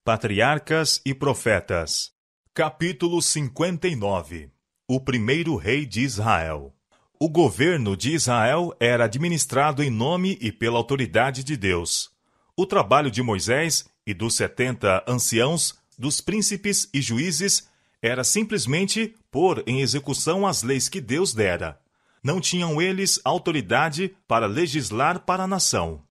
Patriarcas e Profetas. Capítulo 59. O primeiro rei de Israel. O governo de Israel era administrado em nome e pela autoridade de Deus. O trabalho de Moisés e dos 70 anciãos, dos príncipes e juízes, era simplesmente pôr em execução as leis que Deus dera. Não tinham eles autoridade para legislar para a nação.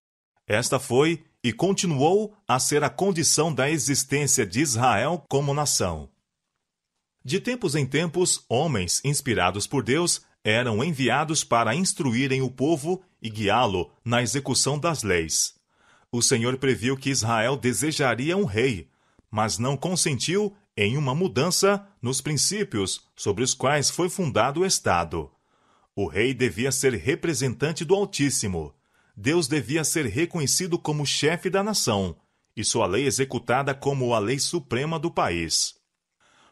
Esta foi e continuou a ser a condição da existência de Israel como nação. De tempos em tempos, homens inspirados por Deus eram enviados para instruírem o povo e guiá-lo na execução das leis. O Senhor previu que Israel desejaria um rei, mas não consentiu em uma mudança nos princípios sobre os quais foi fundado o Estado. O rei devia ser representante do Altíssimo. Deus devia ser reconhecido como chefe da nação, e sua lei executada como a lei suprema do país.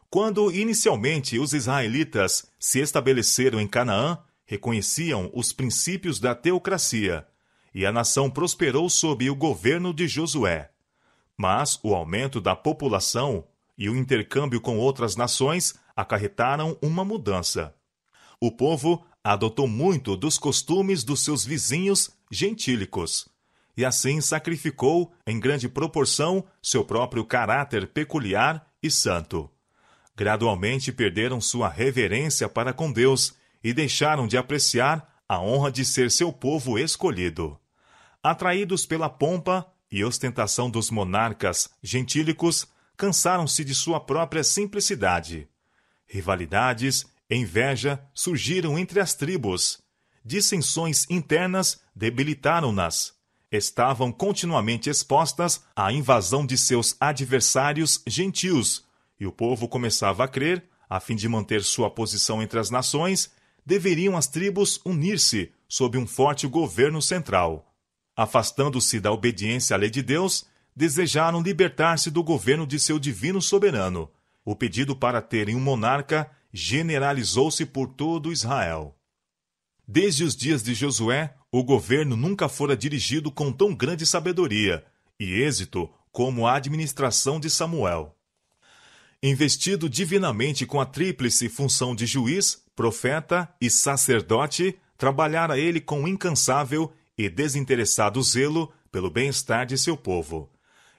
Quando inicialmente os israelitas se estabeleceram em Canaã, reconheciam os princípios da teocracia, e a nação prosperou sob o governo de Josué. Mas o aumento da população e o intercâmbio com outras nações acarretaram uma mudança. O povo adotou muito dos costumes dos seus vizinhos gentílicos, e assim sacrificou, em grande proporção, seu próprio caráter peculiar e santo. Gradualmente perderam sua reverência para com Deus e deixaram de apreciar a honra de ser seu povo escolhido. Atraídos pela pompa e ostentação dos monarcas gentílicos, cansaram-se de sua própria simplicidade. Rivalidades, inveja surgiram entre as tribos. Dissensões internas debilitaram-nas. Estavam continuamente expostas à invasão de seus adversários gentios, e o povo começava a crer, a fim de manter sua posição entre as nações, deveriam as tribos unir-se sob um forte governo central. Afastando-se da obediência à lei de Deus, desejaram libertar-se do governo de seu divino soberano. O pedido para terem um monarca generalizou-se por todo Israel. Desde os dias de Josué, o governo nunca fora dirigido com tão grande sabedoria e êxito como a administração de Samuel. Investido divinamente com a tríplice função de juiz, profeta e sacerdote, trabalhara ele com incansável e desinteressado zelo pelo bem-estar de seu povo.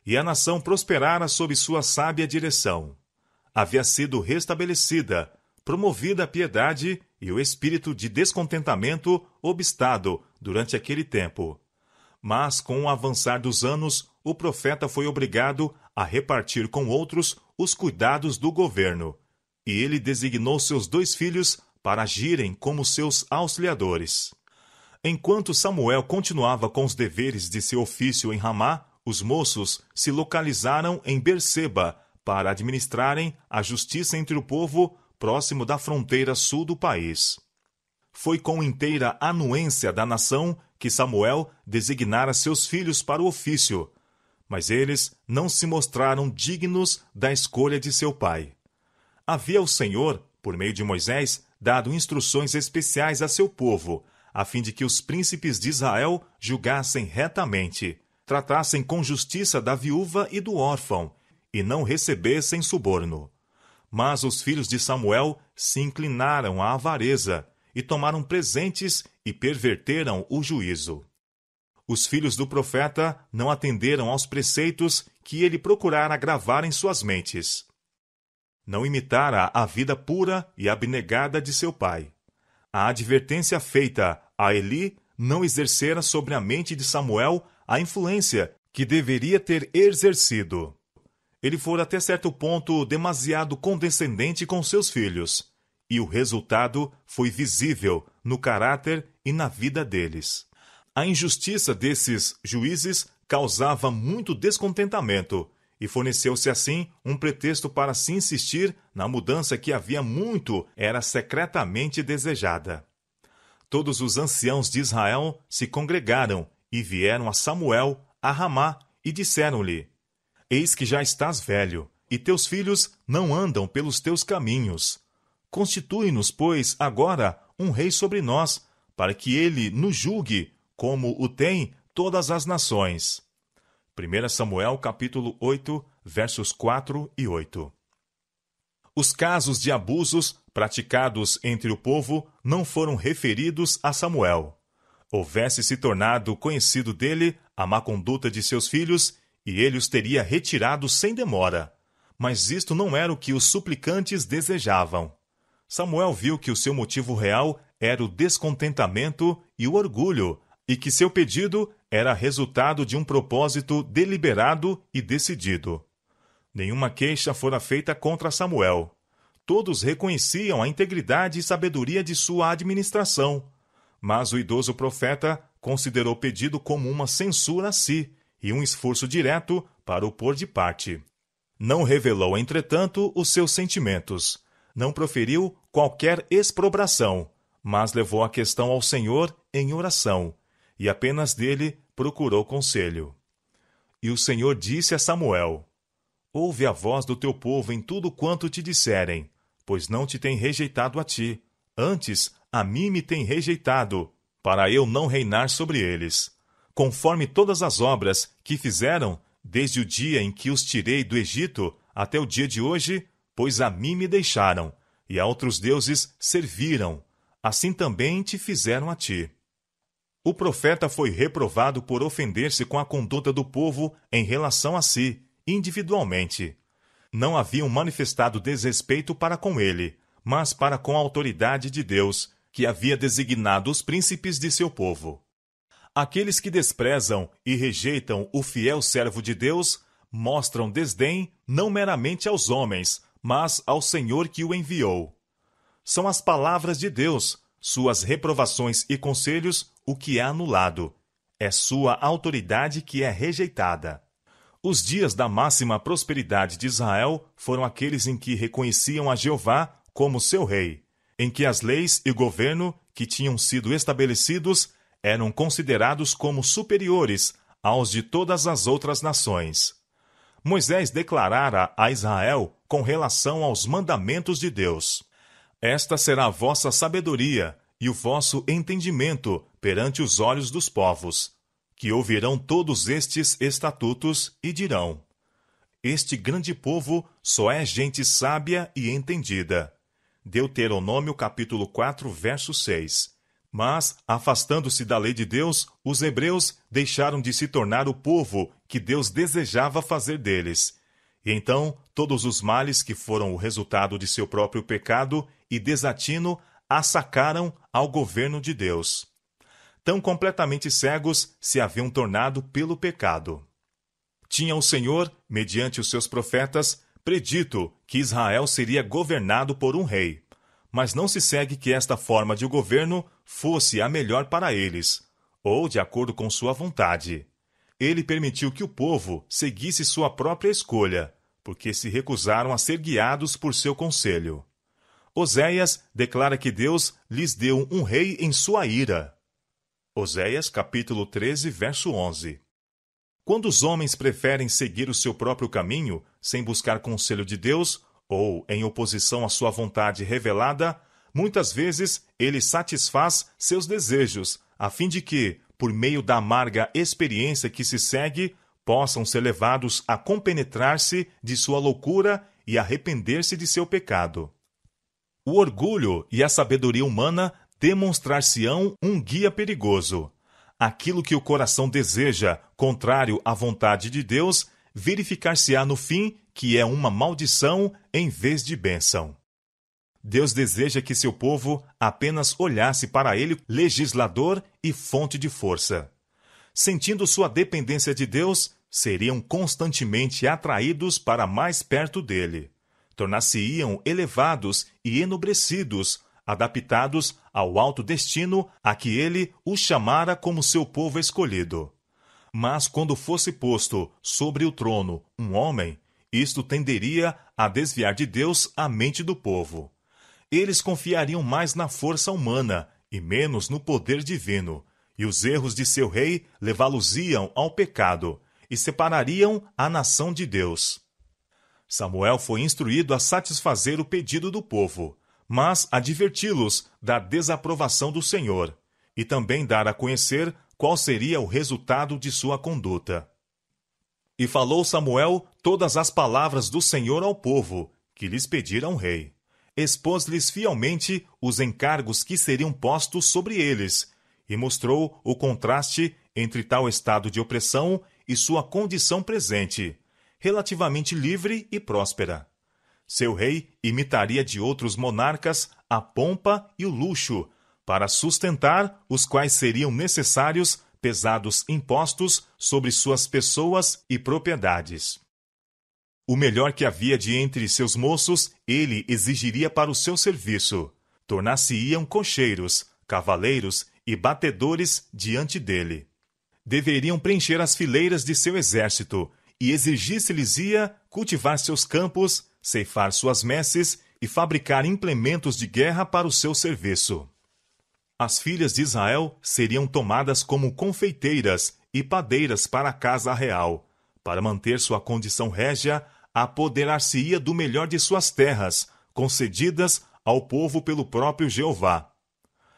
E a nação prosperara sob sua sábia direção. Havia sido restabelecida, promovida a piedade e o espírito de descontentamento obstado durante aquele tempo. Mas, com o avançar dos anos, o profeta foi obrigado a repartir com outros os cuidados do governo, e ele designou seus 2 filhos para agirem como seus auxiliadores. Enquanto Samuel continuava com os deveres de seu ofício em Ramá, os moços se localizaram em Berseba para administrarem a justiça entre o povo próximo da fronteira sul do país. Foi com inteira anuência da nação que Samuel designara seus filhos para o ofício, mas eles não se mostraram dignos da escolha de seu pai. Havia o Senhor, por meio de Moisés, dado instruções especiais a seu povo, a fim de que os príncipes de Israel julgassem retamente, tratassem com justiça da viúva e do órfão, e não recebessem suborno. Mas os filhos de Samuel se inclinaram à avareza, e tomaram presentes e perverteram o juízo. Os filhos do profeta não atenderam aos preceitos que ele procurara gravar em suas mentes. Não imitara a vida pura e abnegada de seu pai. A advertência feita a Eli não exercera sobre a mente de Samuel a influência que deveria ter exercido. Ele fora até certo ponto demasiado condescendente com seus filhos, e o resultado foi visível no caráter e na vida deles. A injustiça desses juízes causava muito descontentamento, e forneceu-se assim um pretexto para se insistir na mudança que havia muito era secretamente desejada. Todos os anciãos de Israel se congregaram e vieram a Samuel, a Ramá, e disseram-lhe: Eis que já estás velho, e teus filhos não andam pelos teus caminhos. Constitui-nos, pois, agora um rei sobre nós, para que ele nos julgue, como o tem todas as nações. 1 Samuel, capítulo 8, versos 4 e 8. Os casos de abusos praticados entre o povo não foram referidos a Samuel. Houvesse se tornado conhecido dele a má conduta de seus filhos, e ele os teria retirado sem demora. Mas isto não era o que os suplicantes desejavam. Samuel viu que o seu motivo real era o descontentamento e o orgulho, e que seu pedido era resultado de um propósito deliberado e decidido. Nenhuma queixa fora feita contra Samuel. Todos reconheciam a integridade e sabedoria de sua administração. Mas o idoso profeta considerou o pedido como uma censura a si e um esforço direto para o pôr de parte. Não revelou, entretanto, os seus sentimentos. Não proferiu qualquer exprobração, mas levou a questão ao Senhor em oração, e apenas dele procurou conselho. E o Senhor disse a Samuel: Ouve a voz do teu povo em tudo quanto te disserem, pois não te tem rejeitado a ti, antes a mim me tem rejeitado, para eu não reinar sobre eles. Conforme todas as obras que fizeram, desde o dia em que os tirei do Egito até o dia de hoje, pois a mim me deixaram, e a outros deuses serviram, assim também te fizeram a ti. O profeta foi reprovado por ofender-se com a conduta do povo em relação a si, individualmente. Não haviam manifestado desrespeito para com ele, mas para com a autoridade de Deus, que havia designado os príncipes de seu povo. Aqueles que desprezam e rejeitam o fiel servo de Deus mostram desdém não meramente aos homens, mas ao Senhor que o enviou. São as palavras de Deus, suas reprovações e conselhos, o que é anulado. É sua autoridade que é rejeitada. Os dias da máxima prosperidade de Israel foram aqueles em que reconheciam a Jeová como seu rei, em que as leis e governo que tinham sido estabelecidos eram considerados como superiores aos de todas as outras nações. Moisés declarara a Israel com relação aos mandamentos de Deus: Esta será a vossa sabedoria e o vosso entendimento perante os olhos dos povos, que ouvirão todos estes estatutos e dirão: Este grande povo só é gente sábia e entendida. Deuteronômio capítulo 4, verso 6. Mas, afastando-se da lei de Deus, os hebreus deixaram de se tornar o povo que Deus desejava fazer deles. E então, todos os males que foram o resultado de seu próprio pecado e desatino assacaram ao governo de Deus. Tão completamente cegos se haviam tornado pelo pecado. Tinha o Senhor, mediante os seus profetas, predito que Israel seria governado por um rei. Mas não se segue que esta forma de governo fosse a melhor para eles, ou de acordo com sua vontade. Ele permitiu que o povo seguisse sua própria escolha, porque se recusaram a ser guiados por seu conselho. Oséias declara que Deus lhes deu um rei em sua ira. Oséias, capítulo 13, verso 11. Quando os homens preferem seguir o seu próprio caminho, sem buscar conselho de Deus, ou em oposição à sua vontade revelada, muitas vezes ele satisfaz seus desejos, a fim de que, por meio da amarga experiência que se segue, possam ser levados a compenetrar-se de sua loucura e arrepender-se de seu pecado. O orgulho e a sabedoria humana demonstrar-se-ão um guia perigoso. Aquilo que o coração deseja, contrário à vontade de Deus, verificar-se-á no fim que é uma maldição em vez de bênção. Deus deseja que seu povo apenas olhasse para ele, legislador e fonte de força. Sentindo sua dependência de Deus, seriam constantemente atraídos para mais perto dele. Tornar-se-iam elevados e enobrecidos, adaptados ao alto destino a que ele os chamara como seu povo escolhido. Mas quando fosse posto sobre o trono um homem, isto tenderia a desviar de Deus a mente do povo. Eles confiariam mais na força humana e menos no poder divino, e os erros de seu rei levá-los-iam ao pecado e separariam a nação de Deus. Samuel foi instruído a satisfazer o pedido do povo, mas adverti-los da desaprovação do Senhor, e também dar a conhecer qual seria o resultado de sua conduta. E falou Samuel todas as palavras do Senhor ao povo, que lhes pedira um rei. Expôs-lhes fielmente os encargos que seriam postos sobre eles, e mostrou o contraste entre tal estado de opressão e sua condição presente, relativamente livre e próspera. Seu rei imitaria de outros monarcas a pompa e o luxo, para sustentar os quais seriam necessários pesados impostos sobre suas pessoas e propriedades. O melhor que havia de entre seus moços, ele exigiria para o seu serviço. Tornar-se-iam cocheiros, cavaleiros e batedores diante dele. Deveriam preencher as fileiras de seu exército, e exigir-se-lhes-ia cultivar seus campos, ceifar suas messes e fabricar implementos de guerra para o seu serviço. As filhas de Israel seriam tomadas como confeiteiras e padeiras para a casa real. Para manter sua condição régia, apoderar-se-ia do melhor de suas terras, concedidas ao povo pelo próprio Jeová.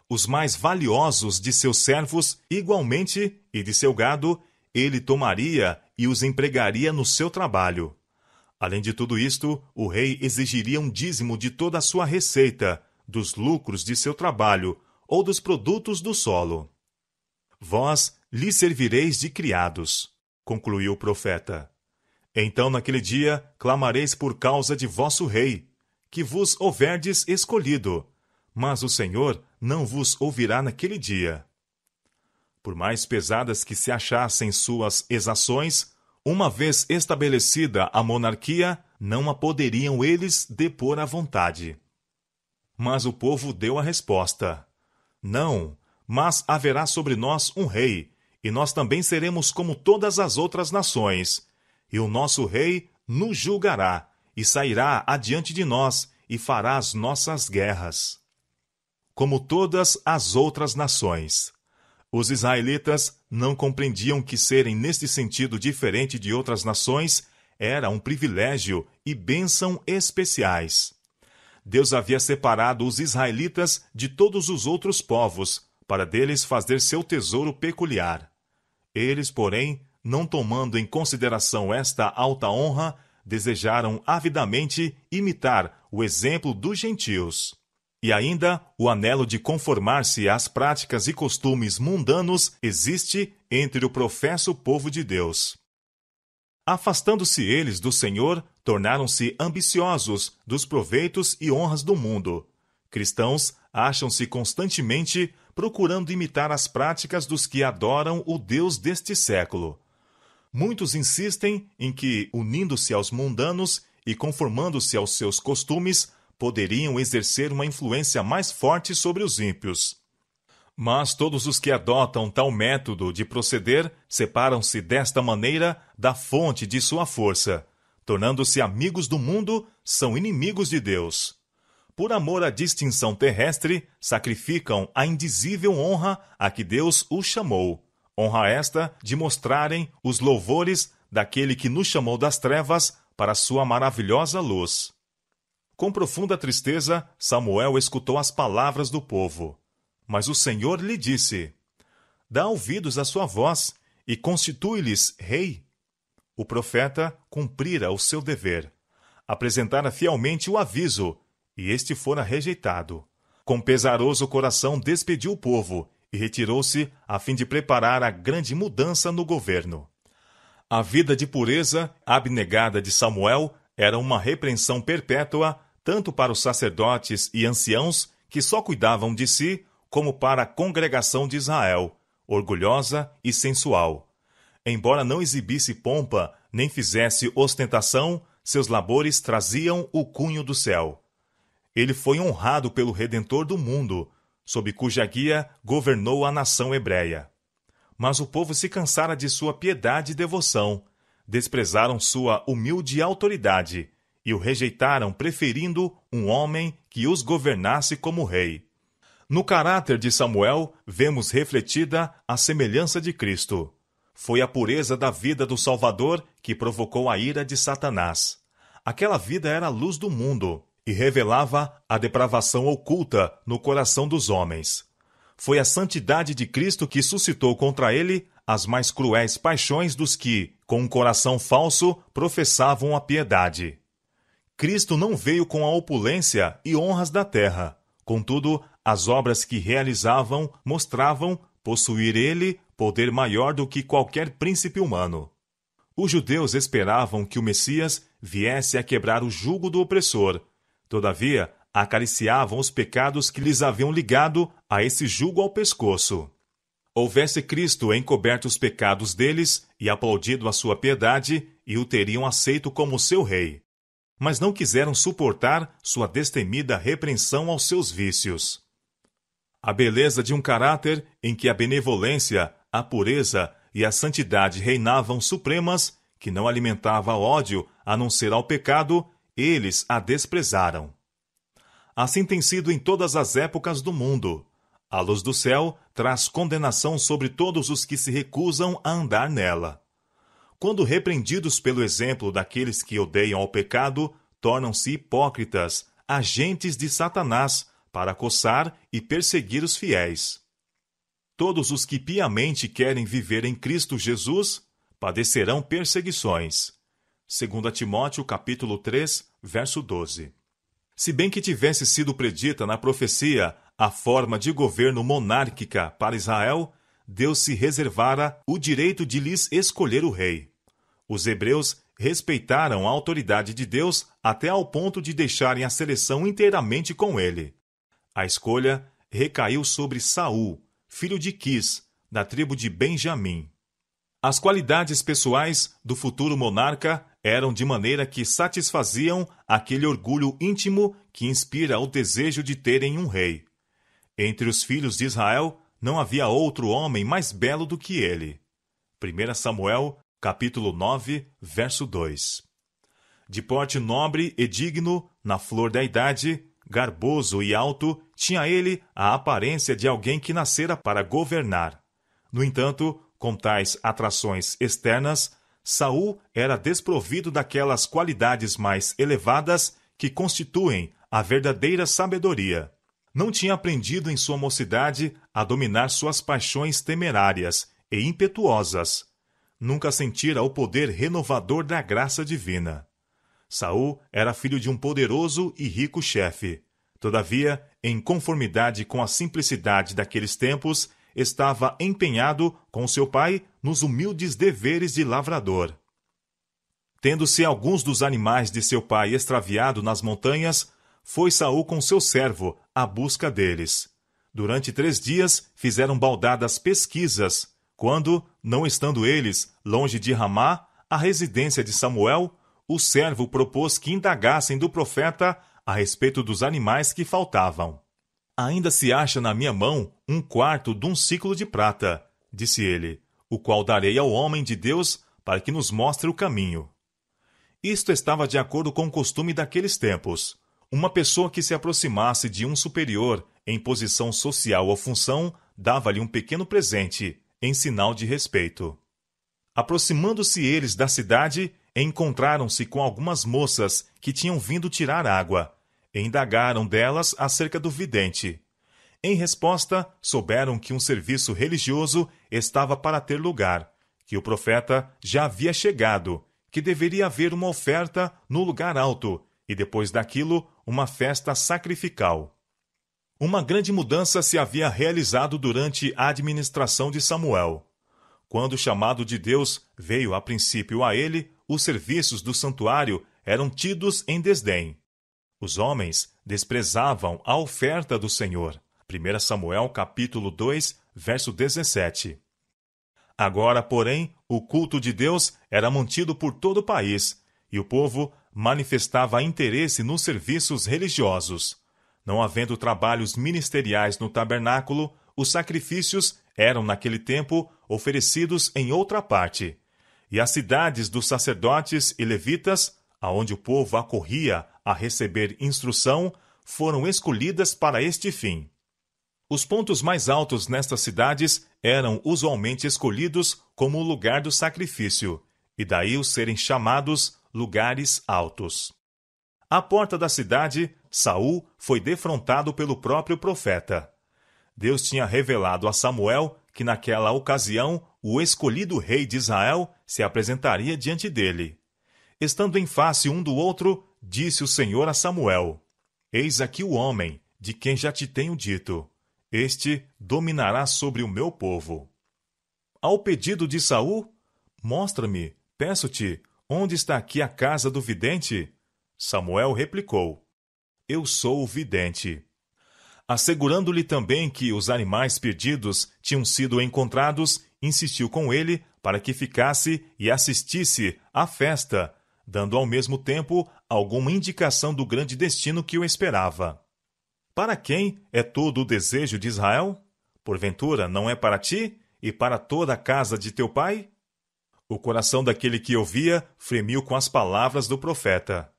Os mais valiosos de seus servos, igualmente, e de seu gado, ele tomaria e os empregaria no seu trabalho. Além de tudo isto, o rei exigiria um dízimo de toda a sua receita, dos lucros de seu trabalho, ou dos produtos do solo. Vós lhe servireis de criados, concluiu o profeta. Então, naquele dia, clamareis por causa de vosso rei, que vos houverdes escolhido, mas o Senhor não vos ouvirá naquele dia. Por mais pesadas que se achassem suas exações, uma vez estabelecida a monarquia, não a poderiam eles depor à vontade. Mas o povo deu a resposta: não, mas haverá sobre nós um rei, e nós também seremos como todas as outras nações. E o nosso rei nos julgará, e sairá adiante de nós, e fará as nossas guerras. Como todas as outras nações. Os israelitas não compreendiam que serem neste sentido diferente de outras nações era um privilégio e bênção especiais. Deus havia separado os israelitas de todos os outros povos, para deles fazer seu tesouro peculiar. Eles, porém, não tomando em consideração esta alta honra, desejaram avidamente imitar o exemplo dos gentios. E ainda o anelo de conformar-se às práticas e costumes mundanos existe entre o professo povo de Deus. Afastando-se eles do Senhor, tornaram-se ambiciosos dos proveitos e honras do mundo. Cristãos acham-se constantemente procurando imitar as práticas dos que adoram o Deus deste século. Muitos insistem em que, unindo-se aos mundanos e conformando-se aos seus costumes, poderiam exercer uma influência mais forte sobre os ímpios. Mas todos os que adotam tal método de proceder separam-se desta maneira da fonte de sua força. Tornando-se amigos do mundo, são inimigos de Deus. Por amor à distinção terrestre, sacrificam a indizível honra a que Deus os chamou. Honra esta de mostrarem os louvores daquele que nos chamou das trevas para a sua maravilhosa luz. Com profunda tristeza, Samuel escutou as palavras do povo. Mas o Senhor lhe disse: dá ouvidos à sua voz e constitui-lhes rei. O profeta cumprira o seu dever. Apresentara fielmente o aviso, e este fora rejeitado. Com pesaroso coração despediu o povo e retirou-se a fim de preparar a grande mudança no governo. A vida de pureza abnegada de Samuel era uma repreensão perpétua tanto para os sacerdotes e anciãos que só cuidavam de si, como para a congregação de Israel, orgulhosa e sensual. Embora não exibisse pompa, nem fizesse ostentação, seus labores traziam o cunho do céu. Ele foi honrado pelo Redentor do mundo, sob cuja guia governou a nação hebreia. Mas o povo se cansara de sua piedade e devoção, desprezaram sua humilde autoridade e o rejeitaram, preferindo um homem que os governasse como rei. No caráter de Samuel, vemos refletida a semelhança de Cristo. Foi a pureza da vida do Salvador que provocou a ira de Satanás. Aquela vida era a luz do mundo e revelava a depravação oculta no coração dos homens. Foi a santidade de Cristo que suscitou contra ele as mais cruéis paixões dos que, com um coração falso, professavam a piedade. Cristo não veio com a opulência e honras da terra. Contudo, as obras que realizavam mostravam possuir ele poder maior do que qualquer príncipe humano. Os judeus esperavam que o Messias viesse a quebrar o jugo do opressor. Todavia, acariciavam os pecados que lhes haviam ligado a esse jugo ao pescoço. Houvesse Cristo encoberto os pecados deles e aplaudido a sua piedade, e o teriam aceito como seu rei. Mas não quiseram suportar sua destemida repreensão aos seus vícios. A beleza de um caráter em que a benevolência, a pureza e a santidade reinavam supremas, que não alimentava ódio a não ser ao pecado, eles a desprezaram. Assim tem sido em todas as épocas do mundo. A luz do céu traz condenação sobre todos os que se recusam a andar nela. Quando repreendidos pelo exemplo daqueles que odeiam ao pecado, tornam-se hipócritas, agentes de Satanás, para acossar e perseguir os fiéis. Todos os que piamente querem viver em Cristo Jesus padecerão perseguições. 2 Timóteo capítulo 3, verso 12. Se bem que tivesse sido predita na profecia a forma de governo monárquica para Israel, Deus se reservara o direito de lhes escolher o rei. Os hebreus respeitaram a autoridade de Deus até ao ponto de deixarem a seleção inteiramente com ele. A escolha recaiu sobre Saul, filho de Quis, da tribo de Benjamim. As qualidades pessoais do futuro monarca eram de maneira que satisfaziam aquele orgulho íntimo que inspira o desejo de terem um rei. Entre os filhos de Israel não havia outro homem mais belo do que ele. 1 Samuel, capítulo 9, verso 2. De porte nobre e digno, na flor da idade, garboso e alto, tinha ele a aparência de alguém que nascera para governar. No entanto, com tais atrações externas, Saul era desprovido daquelas qualidades mais elevadas que constituem a verdadeira sabedoria. Não tinha aprendido em sua mocidade a dominar suas paixões temerárias e impetuosas. Nunca sentira o poder renovador da graça divina. Saul era filho de um poderoso e rico chefe. Todavia, em conformidade com a simplicidade daqueles tempos, estava empenhado com seu pai nos humildes deveres de lavrador. Tendo-se alguns dos animais de seu pai extraviado nas montanhas, foi Saul com seu servo à busca deles. Durante 3 dias fizeram baldadas pesquisas, quando, não estando eles longe de Ramá, a residência de Samuel, o servo propôs que indagassem do profeta a respeito dos animais que faltavam. Ainda se acha na minha mão 1/4 de um siclo de prata, disse ele, o qual darei ao homem de Deus para que nos mostre o caminho. Isto estava de acordo com o costume daqueles tempos. Uma pessoa que se aproximasse de um superior em posição social ou função dava-lhe um pequeno presente, em sinal de respeito. Aproximando-se eles da cidade, encontraram-se com algumas moças que tinham vindo tirar água, e indagaram delas acerca do vidente. Em resposta, souberam que um serviço religioso estava para ter lugar, que o profeta já havia chegado, que deveria haver uma oferta no lugar alto, e depois daquilo, uma festa sacrificial. Uma grande mudança se havia realizado durante a administração de Samuel. Quando o chamado de Deus veio a princípio a ele, os serviços do santuário eram tidos em desdém. Os homens desprezavam a oferta do Senhor. 1 Samuel capítulo 2, verso 17. Agora, porém, o culto de Deus era mantido por todo o país, e o povo manifestava interesse nos serviços religiosos. Não havendo trabalhos ministeriais no tabernáculo, os sacrifícios eram, naquele tempo, oferecidos em outra parte. E as cidades dos sacerdotes e levitas, aonde o povo acorria a receber instrução, foram escolhidas para este fim. Os pontos mais altos nestas cidades eram usualmente escolhidos como o lugar do sacrifício, e daí os serem chamados lugares altos. À porta da cidade, Saul foi defrontado pelo próprio profeta. Deus tinha revelado a Samuel que naquela ocasião o escolhido rei de Israel se apresentaria diante dele. Estando em face um do outro, disse o Senhor a Samuel: Eis aqui o homem, de quem já te tenho dito. Este dominará sobre o meu povo. Ao pedido de Saul, mostra-me, peço-te, onde está aqui a casa do vidente? Samuel replicou: Eu sou o vidente. Assegurando-lhe também que os animais perdidos tinham sido encontrados, insistiu com ele para que ficasse e assistisse à festa, dando ao mesmo tempo alguma indicação do grande destino que o esperava. Para quem é todo o desejo de Israel? Porventura não é para ti e para toda a casa de teu pai? O coração daquele que ouvia fremiu com as palavras do profeta.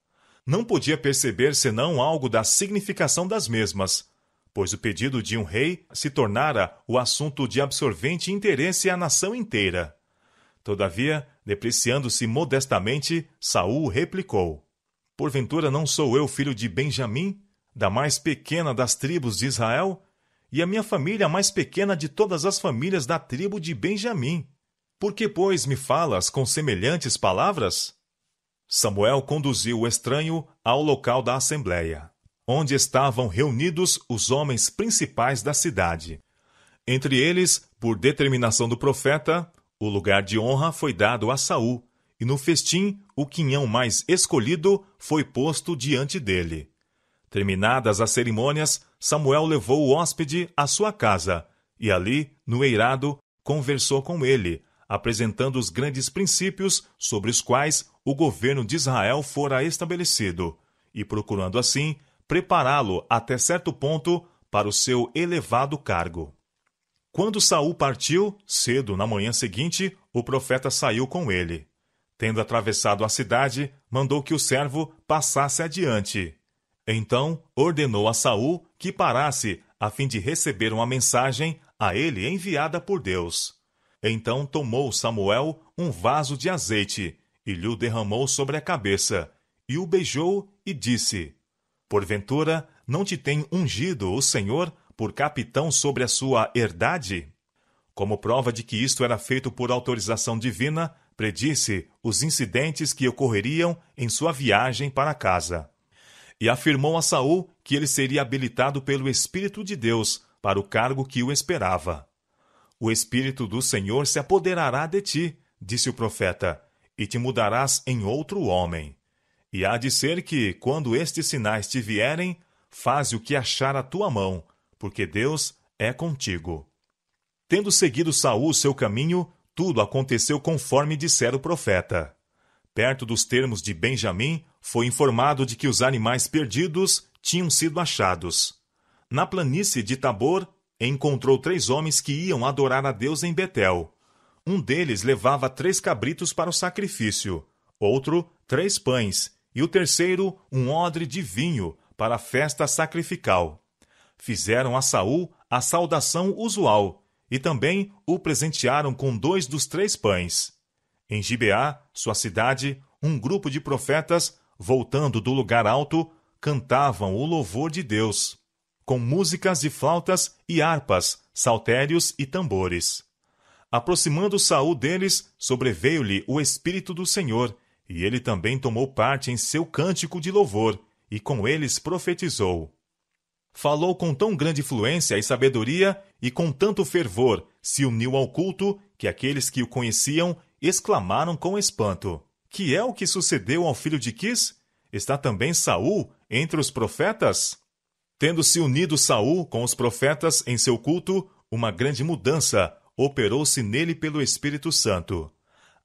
Não podia perceber senão algo da significação das mesmas, pois o pedido de um rei se tornara o assunto de absorvente interesse à nação inteira. Todavia, depreciando-se modestamente, Saul replicou: Porventura não sou eu filho de Benjamim, da mais pequena das tribos de Israel? E a minha família a mais pequena de todas as famílias da tribo de Benjamim. Por que, pois, me falas com semelhantes palavras? Samuel conduziu o estranho ao local da assembleia, onde estavam reunidos os homens principais da cidade. Entre eles, por determinação do profeta, o lugar de honra foi dado a Saul, e no festim o quinhão mais escolhido foi posto diante dele. Terminadas as cerimônias, Samuel levou o hóspede à sua casa, e ali, no eirado, conversou com ele, apresentando os grandes princípios sobre os quais o governo de Israel fora estabelecido, e procurando assim prepará-lo até certo ponto para o seu elevado cargo. Quando Saul partiu, cedo na manhã seguinte, o profeta saiu com ele. Tendo atravessado a cidade, mandou que o servo passasse adiante. Então ordenou a Saul que parasse a fim de receber uma mensagem a ele enviada por Deus. Então tomou Samuel um vaso de azeite e lhe o derramou sobre a cabeça, e o beijou e disse: Porventura não te tem ungido o Senhor por capitão sobre a sua herdade? Como prova de que isto era feito por autorização divina, predisse os incidentes que ocorreriam em sua viagem para casa. E afirmou a Saul que ele seria habilitado pelo Espírito de Deus para o cargo que o esperava. O Espírito do Senhor se apoderará de ti, disse o profeta, e te mudarás em outro homem. E há de ser que, quando estes sinais te vierem, faze o que achar a tua mão, porque Deus é contigo. Tendo seguido Saul seu caminho, tudo aconteceu conforme dissera o profeta. Perto dos termos de Benjamim, foi informado de que os animais perdidos tinham sido achados. Na planície de Tabor, encontrou 3 homens que iam adorar a Deus em Betel. Um deles levava 3 cabritos para o sacrifício, outro 3 pães, e o terceiro um odre de vinho para a festa sacrificial. Fizeram a Saul a saudação usual, e também o presentearam com 2 dos 3 pães. Em Gibeá, sua cidade, um grupo de profetas, voltando do lugar alto, cantavam o louvor de Deus, com músicas de flautas e harpas, saltérios e tambores. Aproximando Saul deles, sobreveio-lhe o Espírito do Senhor, e ele também tomou parte em seu cântico de louvor, e com eles profetizou. Falou com tão grande fluência e sabedoria, e com tanto fervor se uniu ao culto, que aqueles que o conheciam exclamaram com espanto: Que é o que sucedeu ao filho de Quis? Está também Saul entre os profetas? Tendo se unido Saul com os profetas em seu culto, uma grande mudança operou-se nele pelo Espírito Santo.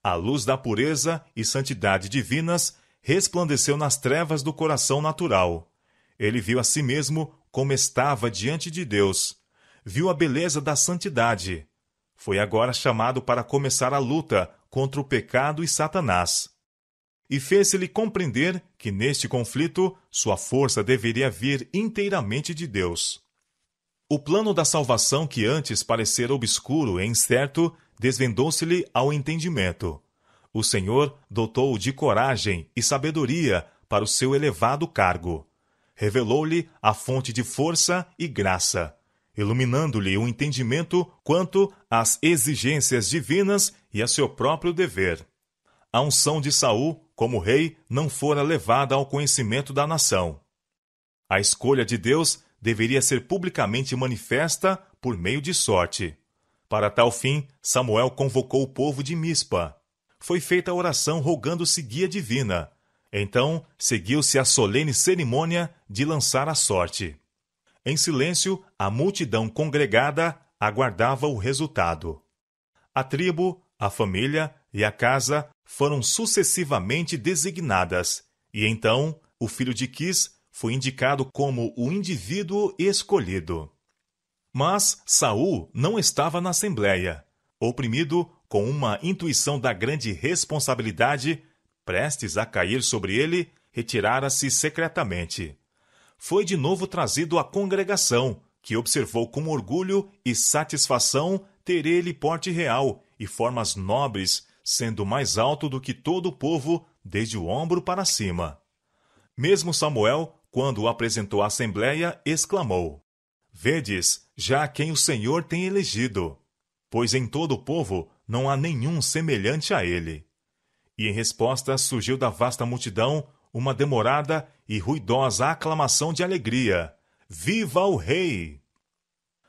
A luz da pureza e santidade divinas resplandeceu nas trevas do coração natural. Ele viu a si mesmo como estava diante de Deus. Viu a beleza da santidade. Foi agora chamado para começar a luta contra o pecado e Satanás. E fez-se-lhe compreender que neste conflito sua força deveria vir inteiramente de Deus. O plano da salvação que antes parecera obscuro e incerto, desvendou-se-lhe ao entendimento. O Senhor dotou-o de coragem e sabedoria para o seu elevado cargo. Revelou-lhe a fonte de força e graça. iluminando-lhe o entendimento quanto às exigências divinas e a seu próprio dever. A unção de Saul, como rei, não fora levada ao conhecimento da nação. A escolha de Deus deveria ser publicamente manifesta por meio de sorte. Para tal fim, Samuel convocou o povo de Mispa. Foi feita a oração rogando-se guia divina. Então, seguiu-se a solene cerimônia de lançar a sorte. Em silêncio, a multidão congregada aguardava o resultado. A tribo, a família e a casa foram sucessivamente designadas, e então o filho de Quis foi indicado como o indivíduo escolhido. Mas Saul não estava na assembleia. Oprimido com uma intuição da grande responsabilidade, prestes a cair sobre ele, retirara-se secretamente. Foi de novo trazido à congregação, que observou com orgulho e satisfação ter ele porte real e formas nobres, sendo mais alto do que todo o povo, desde o ombro para cima. Mesmo Samuel, quando o apresentou à assembleia, exclamou: Vedes, já quem o Senhor tem elegido, pois em todo o povo não há nenhum semelhante a ele. E em resposta surgiu da vasta multidão uma demorada e ruidosa aclamação de alegria: Viva o Rei!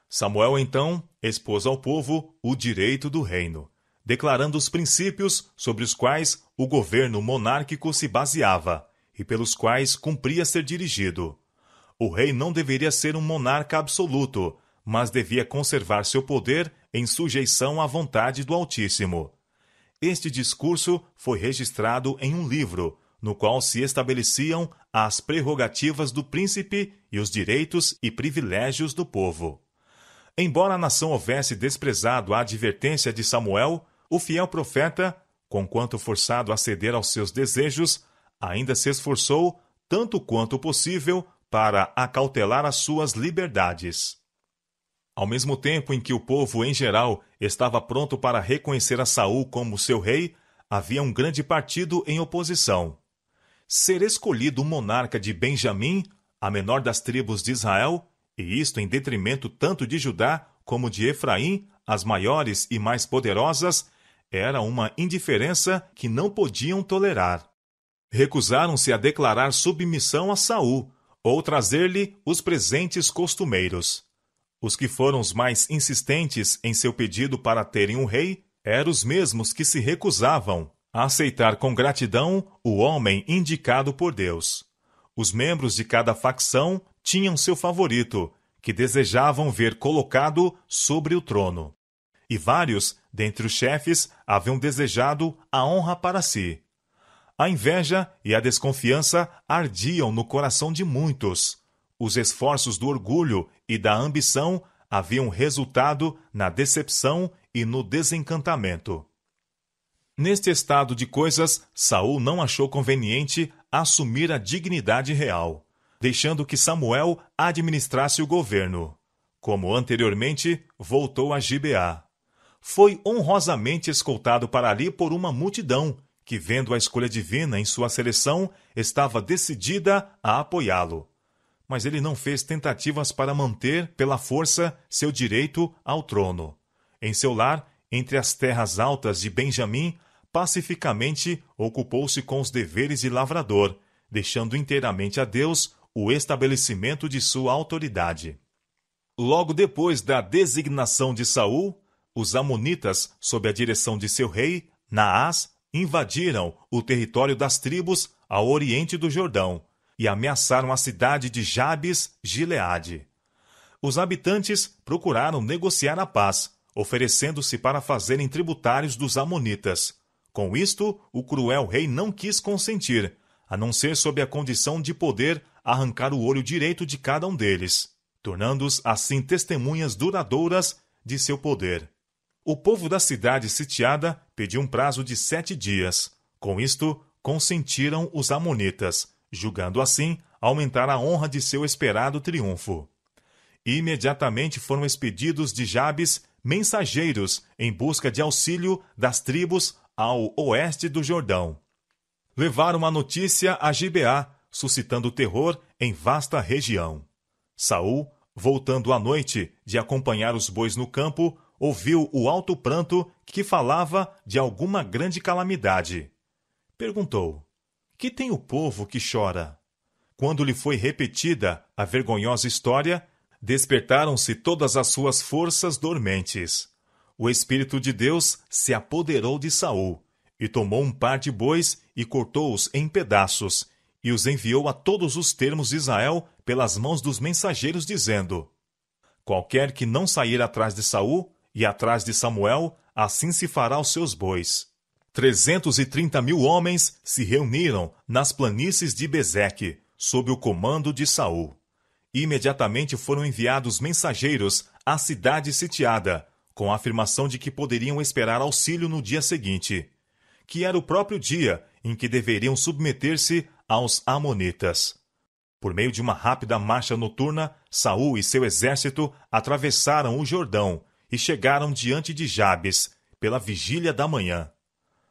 Samuel, então, expôs ao povo o direito do reino, declarando os princípios sobre os quais o governo monárquico se baseava e pelos quais cumpria ser dirigido. O rei não deveria ser um monarca absoluto, mas devia conservar seu poder em sujeição à vontade do Altíssimo. Este discurso foi registrado em um livro, no qual se estabeleciam as prerrogativas do príncipe e os direitos e privilégios do povo. Embora a nação houvesse desprezado a advertência de Samuel, o fiel profeta, conquanto forçado a ceder aos seus desejos, ainda se esforçou, tanto quanto possível, para acautelar as suas liberdades. Ao mesmo tempo em que o povo, em geral, estava pronto para reconhecer a Saul como seu rei, havia um grande partido em oposição. Ser escolhido um monarca de Benjamim, a menor das tribos de Israel, e isto em detrimento tanto de Judá como de Efraim, as maiores e mais poderosas, era uma indiferença que não podiam tolerar. Recusaram-se a declarar submissão a Saul, ou trazer-lhe os presentes costumeiros. Os que foram os mais insistentes em seu pedido para terem um rei eram os mesmos que se recusavam a aceitar com gratidão o homem indicado por Deus. Os membros de cada facção tinham seu favorito, que desejavam ver colocado sobre o trono. E vários, dentre os chefes, haviam desejado a honra para si. A inveja e a desconfiança ardiam no coração de muitos. Os esforços do orgulho e da ambição haviam resultado na decepção e no desencantamento. Neste estado de coisas, Saul não achou conveniente assumir a dignidade real, deixando que Samuel administrasse o governo. Como anteriormente, voltou a Gibeá. Foi honrosamente escoltado para ali por uma multidão, que, vendo a escolha divina em sua seleção, estava decidida a apoiá-lo. Mas ele não fez tentativas para manter, pela força, seu direito ao trono. Em seu lar, entre as terras altas de Benjamim, pacificamente ocupou-se com os deveres de lavrador, deixando inteiramente a Deus o estabelecimento de sua autoridade. Logo depois da designação de Saul, os amonitas, sob a direção de seu rei, Naás, invadiram o território das tribos ao oriente do Jordão e ameaçaram a cidade de Jabes-Gileade. Os habitantes procuraram negociar a paz, oferecendo-se para fazerem tributários dos amonitas. Com isto, o cruel rei não quis consentir, a não ser sob a condição de poder arrancar o olho direito de cada um deles, tornando-os assim testemunhas duradouras de seu poder. O povo da cidade sitiada pediu um prazo de 7 dias. Com isto, consentiram os amonitas, julgando assim aumentar a honra de seu esperado triunfo. Imediatamente foram expedidos de Jabes mensageiros em busca de auxílio das tribos ao oeste do Jordão. Levaram a notícia a Gibeá, suscitando terror em vasta região. Saul voltando à noite de acompanhar os bois no campo, ouviu o alto pranto que falava de alguma grande calamidade. Perguntou: que tem o povo que chora? Quando lhe foi repetida a vergonhosa história, despertaram-se todas as suas forças dormentes. O Espírito de Deus se apoderou de Saul, e tomou um par de bois e cortou-os em pedaços, e os enviou a todos os termos de Israel pelas mãos dos mensageiros, dizendo: qualquer que não sair atrás de Saul e atrás de Samuel, assim se fará aos seus bois. 330.000 homens se reuniram nas planícies de Bezeque, sob o comando de Saul. Imediatamente foram enviados mensageiros à cidade sitiada, com a afirmação de que poderiam esperar auxílio no dia seguinte, que era o próprio dia em que deveriam submeter-se aos amonitas. Por meio de uma rápida marcha noturna, Saul e seu exército atravessaram o Jordão e chegaram diante de Jabes, pela vigília da manhã.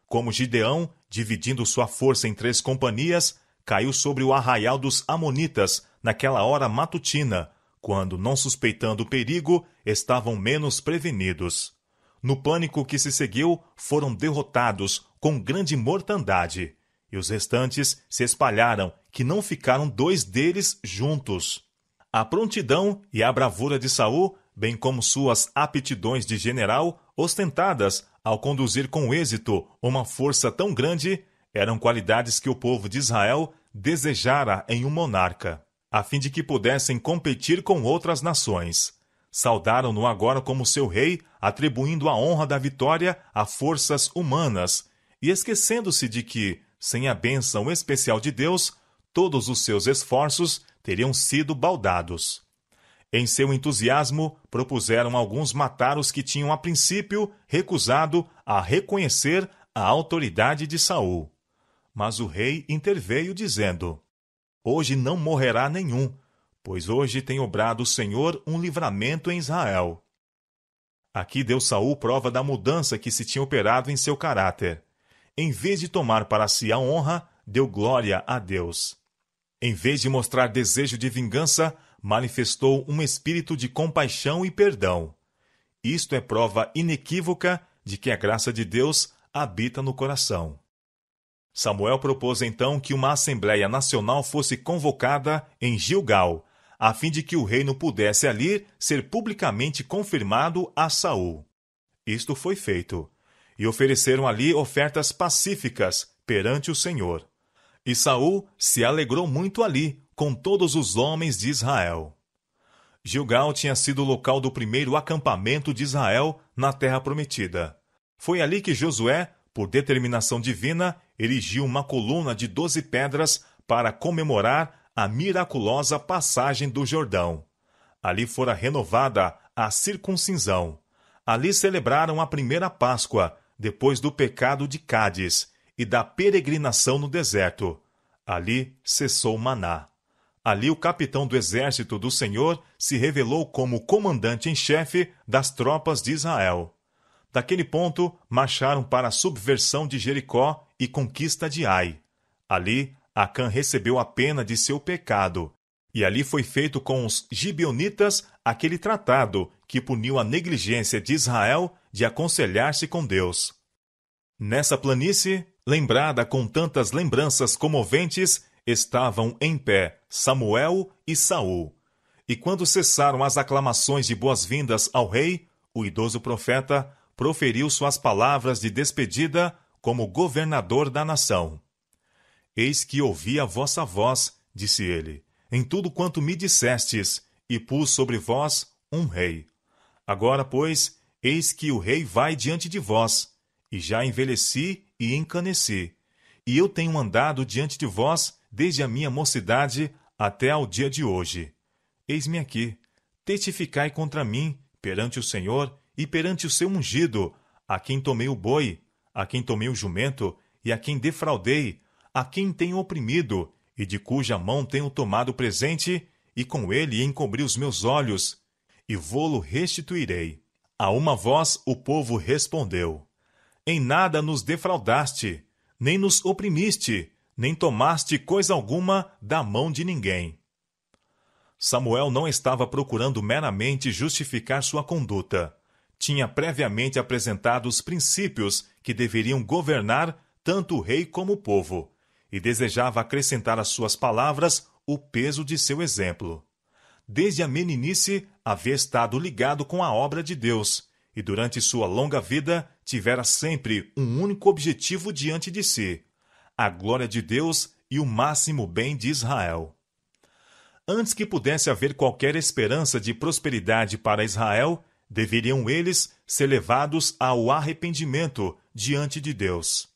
Como Gideão, dividindo sua força em 3 companhias, caiu sobre o arraial dos amonitas naquela hora matutina, quando, não suspeitando o perigo, estavam menos prevenidos. No pânico que se seguiu, foram derrotados com grande mortandade, e os restantes se espalharam, que não ficaram 2 deles juntos. A prontidão e a bravura de Saul, bem como suas aptidões de general, ostentadas ao conduzir com êxito uma força tão grande, eram qualidades que o povo de Israel desejara em um monarca, a fim de que pudessem competir com outras nações. Saudaram-no agora como seu rei, atribuindo a honra da vitória a forças humanas, e esquecendo-se de que, sem a bênção especial de Deus, todos os seus esforços teriam sido baldados. Em seu entusiasmo, propuseram alguns matar os que tinham a princípio recusado a reconhecer a autoridade de Saul. Mas o rei interveio, dizendo: hoje não morrerá nenhum, pois hoje tem obrado o Senhor um livramento em Israel. Aqui deu Saul prova da mudança que se tinha operado em seu caráter. Em vez de tomar para si a honra, deu glória a Deus. Em vez de mostrar desejo de vingança, manifestou um espírito de compaixão e perdão. Isto é prova inequívoca de que a graça de Deus habita no coração. Samuel propôs então que uma Assembleia Nacional fosse convocada em Gilgal, a fim de que o reino pudesse ali ser publicamente confirmado a Saul. Isto foi feito, e ofereceram ali ofertas pacíficas perante o Senhor. E Saul se alegrou muito ali, com todos os homens de Israel. Gilgal tinha sido o local do primeiro acampamento de Israel na Terra Prometida. Foi ali que Josué, por determinação divina, erigiu uma coluna de 12 pedras para comemorar a miraculosa passagem do Jordão. Ali fora renovada a circuncisão. Ali celebraram a primeira Páscoa, depois do pecado de Cádiz e da peregrinação no deserto. Ali cessou o maná. Ali o capitão do exército do Senhor se revelou como comandante em chefe das tropas de Israel. Daquele ponto, marcharam para a subversão de Jericó e conquista de Ai. Ali, Acã recebeu a pena de seu pecado, e ali foi feito com os gibeonitas aquele tratado que puniu a negligência de Israel de aconselhar-se com Deus. Nessa planície, lembrada com tantas lembranças comoventes, estavam em pé Samuel e Saul. E quando cessaram as aclamações de boas-vindas ao rei, o idoso profeta proferiu suas palavras de despedida como governador da nação. Eis que ouvi a vossa voz, disse ele, em tudo quanto me dissestes, e pus sobre vós um rei. Agora, pois, eis que o rei vai diante de vós, e já envelheci e encaneci, e eu tenho andado diante de vós desde a minha mocidade até ao dia de hoje. Eis-me aqui, testificai contra mim perante o Senhor e perante o seu ungido, a quem tomei o boi, a quem tomei o jumento, e a quem defraudei, a quem tenho oprimido, e de cuja mão tenho tomado presente, e com ele encobri os meus olhos, e vô-lo restituirei. A uma voz o povo respondeu: em nada nos defraudaste, nem nos oprimiste, nem tomaste coisa alguma da mão de ninguém. Samuel não estava procurando meramente justificar sua conduta. Tinha previamente apresentado os princípios que deveriam governar tanto o rei como o povo, e desejava acrescentar às suas palavras o peso de seu exemplo. Desde a meninice havia estado ligado com a obra de Deus, e durante sua longa vida tivera sempre um único objetivo diante de si: a glória de Deus e o máximo bem de Israel. Antes que pudesse haver qualquer esperança de prosperidade para Israel, deveriam eles ser levados ao arrependimento diante de Deus.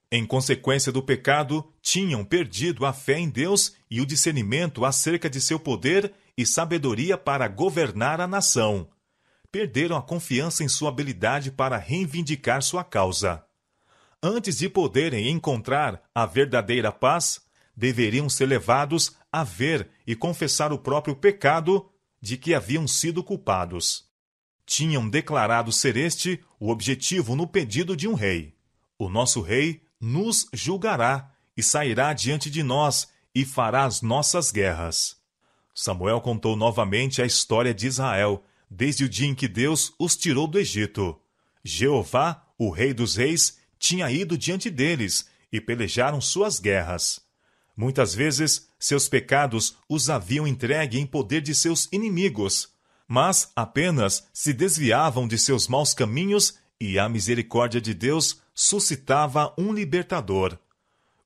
Em consequência do pecado, tinham perdido a fé em Deus e o discernimento acerca de seu poder e sabedoria para governar a nação. Perderam a confiança em sua habilidade para reivindicar sua causa. Antes de poderem encontrar a verdadeira paz, deveriam ser levados a ver e confessar o próprio pecado de que haviam sido culpados. Tinham declarado ser este o objetivo no pedido de um rei. O nosso rei nos julgará e sairá diante de nós e fará as nossas guerras. Samuel contou novamente a história de Israel, desde o dia em que Deus os tirou do Egito. Jeová, o Rei dos Reis, tinha ido diante deles e pelejaram suas guerras. Muitas vezes, seus pecados os haviam entregue em poder de seus inimigos, mas apenas se desviavam de seus maus caminhos e a misericórdia de Deus suscitava um libertador.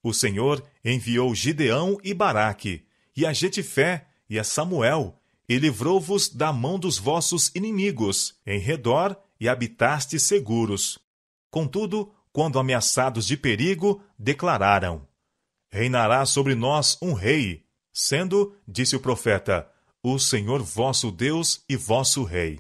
O Senhor enviou Gideão e Baraque, e a Jetifé e a Samuel, e livrou-vos da mão dos vossos inimigos, em redor, e habitastes seguros. Contudo, quando ameaçados de perigo, declararam: reinará sobre nós um rei, sendo, disse o profeta, o Senhor vosso Deus e vosso rei.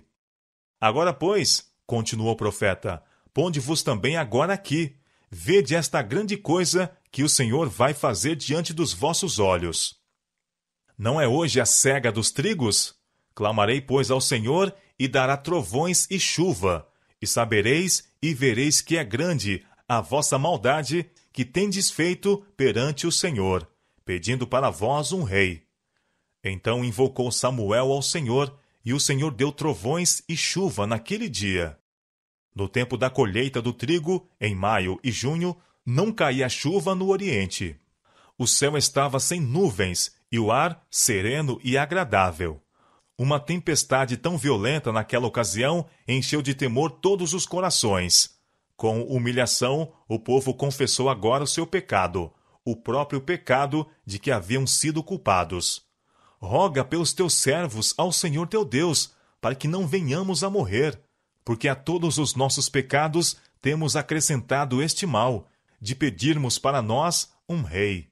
Agora, pois, continuou o profeta, ponde-vos também agora aqui, vede esta grande coisa que o Senhor vai fazer diante dos vossos olhos. Não é hoje a cega dos trigos? Clamarei, pois, ao Senhor, e dará trovões e chuva, e sabereis e vereis que é grande a vossa maldade que tendes feito perante o Senhor, pedindo para vós um rei. Então invocou Samuel ao Senhor, e o Senhor deu trovões e chuva naquele dia. No tempo da colheita do trigo, em maio e junho, não caía chuva no oriente. O céu estava sem nuvens, e o ar sereno e agradável. Uma tempestade tão violenta naquela ocasião encheu de temor todos os corações. Com humilhação, o povo confessou agora o seu pecado, o próprio pecado de que haviam sido culpados. Roga pelos teus servos ao Senhor teu Deus, para que não venhamos a morrer, porque a todos os nossos pecados temos acrescentado este mal, de pedirmos para nós um rei.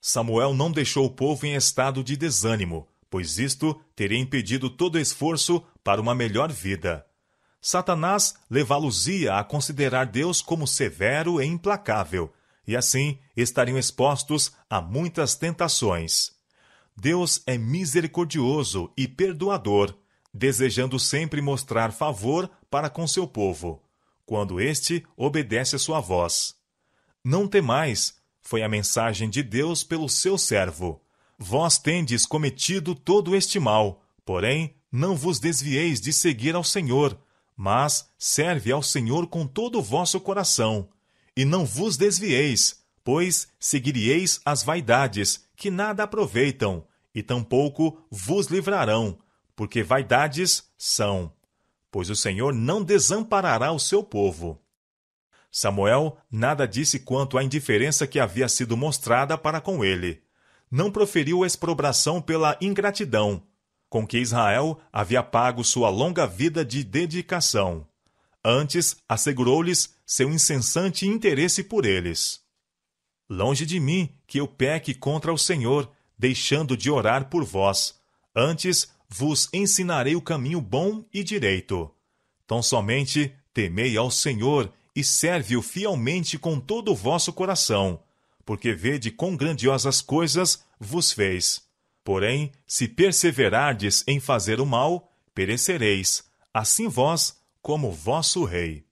Samuel não deixou o povo em estado de desânimo, pois isto teria impedido todo esforço para uma melhor vida. Satanás levá-los-ia a considerar Deus como severo e implacável, e assim estariam expostos a muitas tentações. Deus é misericordioso e perdoador, desejando sempre mostrar favor para com seu povo, quando este obedece a sua voz. Não temais, foi a mensagem de Deus pelo seu servo. Vós tendes cometido todo este mal, porém não vos desvieis de seguir ao Senhor, mas serve ao Senhor com todo o vosso coração. E não vos desvieis, pois seguiríeis as vaidades, que nada aproveitam, e tampouco vos livrarão, porque vaidades são. Pois o Senhor não desamparará o seu povo. Samuel nada disse quanto à indiferença que havia sido mostrada para com ele. Não proferiu exprobração pela ingratidão, com que Israel havia pago sua longa vida de dedicação. Antes, assegurou-lhes seu incessante interesse por eles. Longe de mim que eu peque contra o Senhor, deixando de orar por vós. Antes, vos ensinarei o caminho bom e direito. Tão somente temei ao Senhor e serve-o fielmente com todo o vosso coração, porque vede quão grandiosas coisas vos fez. Porém, se perseverardes em fazer o mal, perecereis, assim vós como vosso rei.